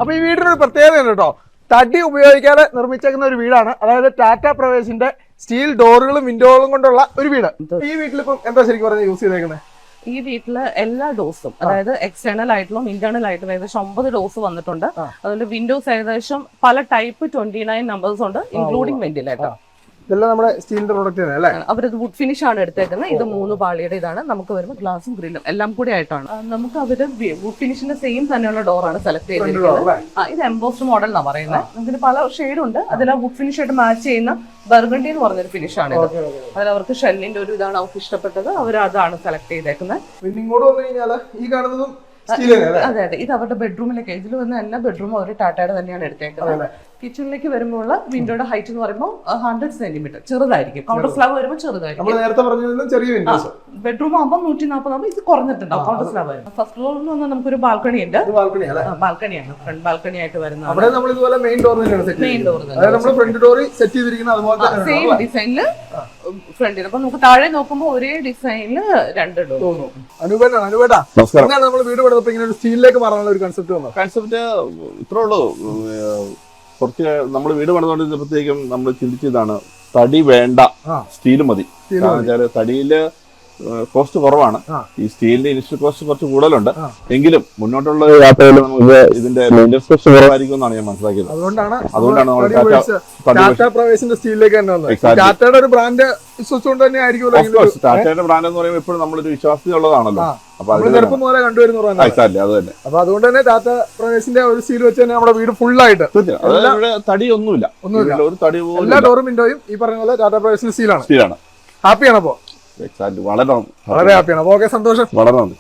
അപ്പൊ ഈ വീടിനൊരു പ്രത്യേകത ഉണ്ട് കേട്ടോ. തടി ഉപയോഗിക്കാതെ നിർമ്മിച്ചേക്കുന്ന ഒരു വീടാണ്. അതായത് ടാറ്റ പ്രവേശിന്റെ സ്റ്റീൽ ഡോറുകളും വിൻഡോകളും കൊണ്ടുള്ള ഒരു വീട്. ഈ വീട്ടിലിപ്പം എന്താ ശരിക്കും പറഞ്ഞാൽ യൂസ് ചെയ്തേക്കുന്നത്? ഈ വീട്ടില് എല്ലാ ഡോസും, അതായത് എക്സ്റ്റേണൽ ആയിട്ടും ഇന്റേണൽ ആയിട്ടും ഏകദേശം 9 ഡോസ് വന്നിട്ടുണ്ട്. അതുകൊണ്ട് വിൻഡോസ് ഏകദേശം പല ടൈപ്പ് 29 നമ്പേഴ്സ് ഉണ്ട്, ഇൻക്ലൂഡിംഗ് വെന്റിലേറ്റർ. ഇതെല്ലാം നമ്മുടെ സ്റ്റീലിന്റെ പ്രോഡക്റ്റ് തന്നെ അല്ലേ? അവരത് വുഡ് ഫിനിഷ് ആണ് എടുത്തേക്കുന്നത്. ഇത് 3 പാളിയുടെ ഇതാണ്. നമുക്ക് വരുമ്പോൾ ഗ്ലാസും ഗ്രില്ലും എല്ലാം കൂടി ആയിട്ടാണ്. നമുക്ക് അവര് വുഡ് ഫിനിഷിന്റെ സെയിം തന്നെയുള്ള ഡോറാണ് സെലക്ട് ചെയ്തിരിക്കുന്നത്. ഇത് എംബോസ്ഡ് മോഡൽ എന്നാണ് പറയുന്നത്. നമുക്ക് പല ഷെയ്ഡുണ്ട്. അതിൽ ആ വുഡ് ഫിനിഷ് ആയിട്ട് മാച്ച് ചെയ്യുന്ന ബർഗണ്ടി എന്ന് പറഞ്ഞൊരു ഫിനിഷ് ആണ്. അതിൽ അവർക്ക് ഷെല്ലിന്റെ ഒരു ഇതാണ് അവർക്ക് ഇഷ്ടപ്പെട്ടത്. അവർ അതാണ് സെലക്ട് ചെയ്തേക്കുന്നത്. അതെ അതെ, ഇത് അവരുടെ ബെഡ്റൂമിലേക്ക്, ഇതിൽ വന്ന എല്ലാ ബെഡ്റൂമും അവർ ടാറ്റയുടെ തന്നെയാണ് എടുത്തേക്കുന്നത്. കിച്ചണിലേക്ക് വരുമ്പോൾ വിൻഡോയുടെ ഹൈറ്റ് എന്ന് പറയുമ്പോൾ 100 സെന്റിമീറ്റർ ചെറുതായിരിക്കും. കൗണ്ടർ സ്ലാബ് വരുമ്പോൾ ചെറുതായിരിക്കും. ബെഡ്റൂം ആകുമ്പോൾ 140 ആകുമ്പോൾ ഇത് കുറഞ്ഞിട്ടുണ്ടാവും. കൗണ്ടർ സ്ലാബ് വരും. ഫസ്റ്റ് ഫ്ലോറിൽ നിന്ന് നമുക്കൊരു ബാൽക്കണി ഉണ്ട്. ബാൽക്കണിയാണ്, ഫ്രണ്ട് ബാൽക്കണി ആയിട്ട് വരുന്നത്. സെയിം ഡിസൈനില് ഫ്രണ്ടിൽ. അപ്പൊ നമുക്ക് താഴെ നോക്കുമ്പോൾ ഒരേ ഡിസൈനില് 2 ഡോർ. കൺസെപ്റ്റ് ഇത്രേ ഉള്ളൂ. കുറച്ച് നമ്മൾ വീട് പണിതുകൊണ്ടിരുന്നപ്പോഴത്തേക്കും നമ്മൾ ചിന്തിച്ചതാണ്, തടി വേണ്ട, സ്റ്റീൽ മതി. കാരണം വെച്ചാല് തടിയില് കോസ്റ്റ് കുറവാണ്, ഈ സ്റ്റീലിന്റെ ഇനിഷ്യൽ കോസ്റ്റ് കുറച്ച് കൂടുതലുണ്ട്. എങ്കിലും മുന്നോട്ടുള്ള യാത്രയിൽ നമുക്ക് ഇതിന്റെ മെയിൻ്റെനൻസ് കോസ്റ്റ് കുറവായിരിക്കും എന്നാണ് ഞാൻ മനസ്സിലാക്കിയത്. അതുകൊണ്ടാണ് ടാറ്റയുടെ ബ്രാൻഡ് വിശ്വസിച്ചുകൊണ്ട് തന്നെ ആയിരിക്കും. ടാറ്റയുടെ ബ്രാൻഡ് എന്ന് പറയുമ്പോൾ എപ്പോഴും നമ്മളൊരു വിശ്വാസ്യത ഉള്ളതാണല്ലോ. അപ്പൊ ചെറുപ്പം മുതലേ കണ്ടുവരുന്ന അത് തന്നെ. അപ്പൊ അതുകൊണ്ട് തന്നെ ടാറ്റ പ്രവേശിന്റെ ഒരു സ്റ്റീൽ വെച്ച് തന്നെ നമ്മുടെ വീട് ഫുൾ ആയിട്ട് തടി ഒന്നുമില്ല, ഒരു തടി പോലും. എല്ലാ ഡോറും വിൻഡോയും ഈ പറഞ്ഞ പോലെ ടാറ്റ പ്രവേശിന്റെ സ്റ്റീലാണ്. സ്റ്റീലാണ്. ഹാപ്പിയാണ്. അപ്പോ വളരെ ഹാപ്പിയാണ്. അപ്പൊ ഓക്കെ, സന്തോഷം. വളരെ നന്ദി.